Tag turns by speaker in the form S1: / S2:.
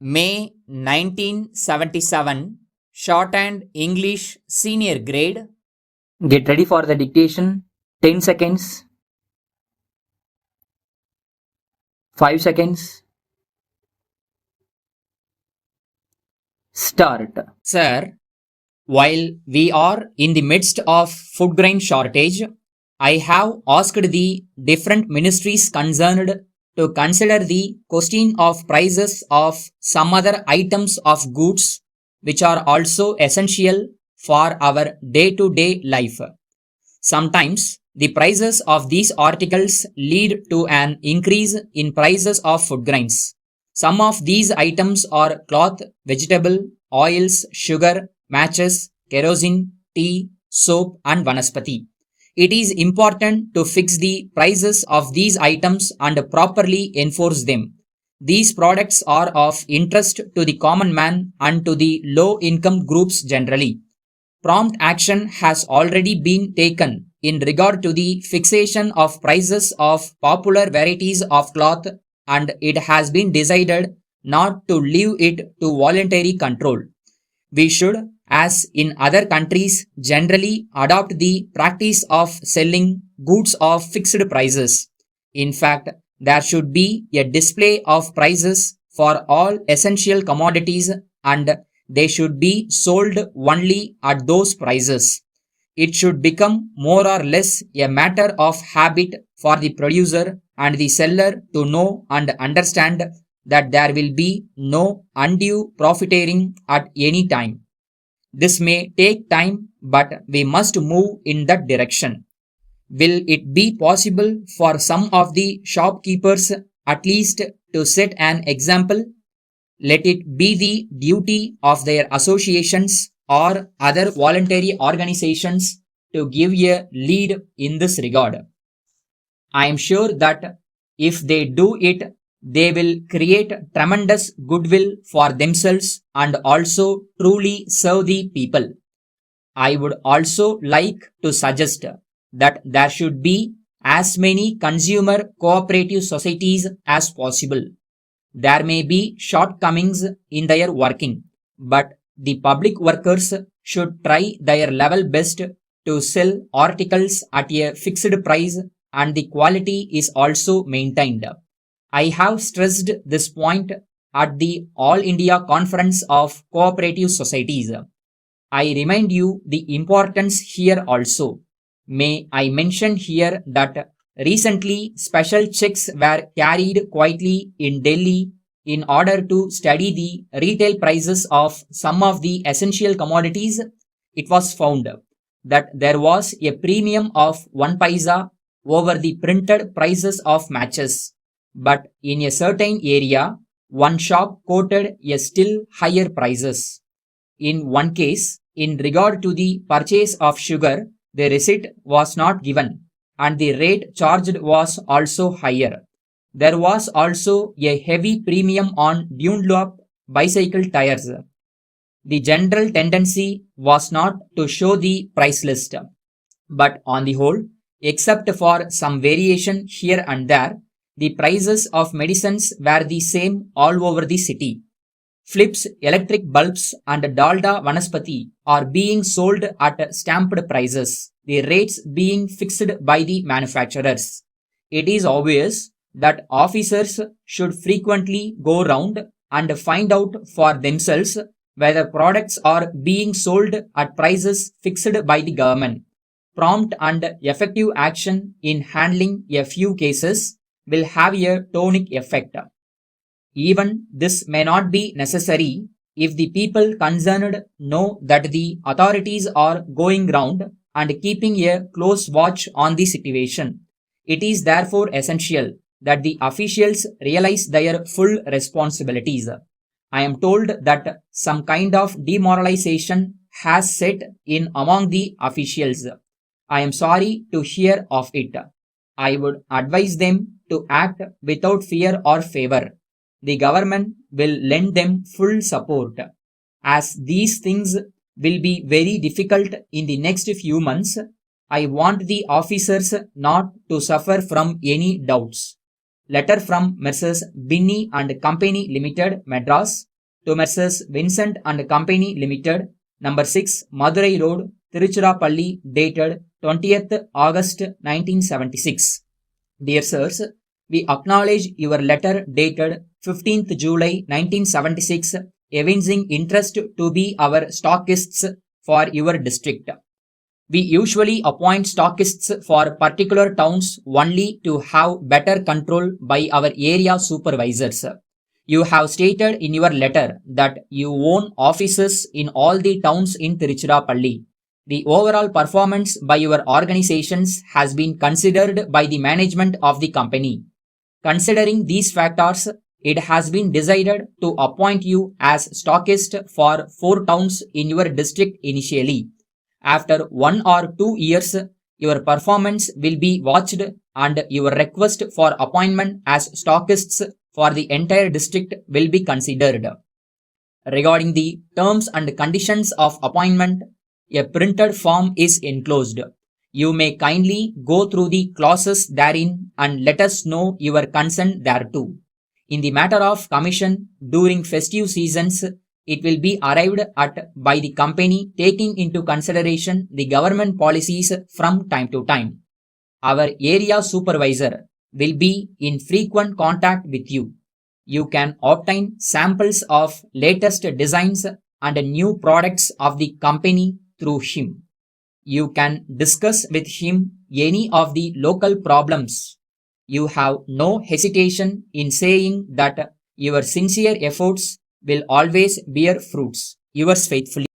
S1: May 1977, Shorthand English Senior Grade.
S2: Get ready for the dictation. 10 seconds. 5 seconds. Start.
S1: Sir, while we are in the midst of food grain shortage, I have asked the different ministries concerned to consider the question of prices of some other items of goods which are also essential for our day-to-day life. Sometimes the prices of these articles lead to an increase in prices of food grains. Some of these items are cloth, vegetable, oils, sugar, matches, kerosene, tea, soap and vanaspati. It is important to fix the prices of these items and properly enforce them. These products are of interest to the common man and to the low income groups generally. Prompt action has already been taken in regard to the fixation of prices of popular varieties of cloth, and it has been decided not to leave it to voluntary control. We should, as in other countries, generally adopt the practice of selling goods of fixed prices. In fact, there should be a display of prices for all essential commodities and they should be sold only at those prices. It should become more or less a matter of habit for the producer and the seller to know and understand that there will be no undue profiteering at any time. This may take time, but we must move in that direction. Will it be possible for some of the shopkeepers at least to set an example? Let it be the duty of their associations or other voluntary organizations to give a lead in this regard. I am sure that if they do it, they will create tremendous goodwill for themselves and also truly serve the people. I would also like to suggest that there should be as many consumer cooperative societies as possible. There may be shortcomings in their working, but the public workers should try their level best to sell articles at a fixed price and the quality is also maintained. I have stressed this point at the All India Conference of Cooperative Societies. I remind you the importance here also. May I mention here that recently special checks were carried quietly in Delhi in order to study the retail prices of some of the essential commodities. It was found that there was a premium of 1 paisa over the printed prices of matches. But in a certain area, one shop quoted a still higher prices. In one case, in regard to the purchase of sugar, the receipt was not given and the rate charged was also higher. There was also a heavy premium on Dunlop bicycle tires. The general tendency was not to show the price list, but on the whole, except for some variation here and there, the prices of medicines were the same all over the city. Philips electric bulbs and Dalda Vanaspati are being sold at stamped prices, the rates being fixed by the manufacturers. It is obvious that officers should frequently go round and find out for themselves whether products are being sold at prices fixed by the government. Prompt and effective action in handling a few cases will have a tonic effect. Even this may not be necessary if the people concerned know that the authorities are going round and keeping a close watch on the situation. It is therefore essential that the officials realize their full responsibilities. I am told that some kind of demoralization has set in among the officials. I am sorry to hear of it. I would advise them to act without fear or favor. The government will lend them full support. As these things will be very difficult in the next few months, I want the officers not to suffer from any doubts. Letter from Messrs. Binney and Company Limited, Madras, to Messrs. Vincent and Company Limited, number 6, Madurai Road, Tiruchirappalli, dated 20th August 1976. Dear sirs, we acknowledge your letter dated 15th July 1976, evincing interest to be our stockists for your district. We usually appoint stockists for particular towns only to have better control by our area supervisors. You have stated in your letter that you own offices in all the towns in Tiruchirappalli. The overall performance by your organizations has been considered by the management of the company. Considering these factors, it has been decided to appoint you as stockist for 4 towns in your district initially. After 1 or 2 years, your performance will be watched and your request for appointment as stockists for the entire district will be considered. Regarding the terms and conditions of appointment, a printed form is enclosed. You may kindly go through the clauses therein and let us know your consent thereto. In the matter of commission during festive seasons, it will be arrived at by the company taking into consideration the government policies from time to time. Our area supervisor will be in frequent contact with you. You can obtain samples of latest designs and new products of the company through him. You can discuss with him any of the local problems. You have no hesitation in saying that your sincere efforts will always bear fruits. Yours faithfully.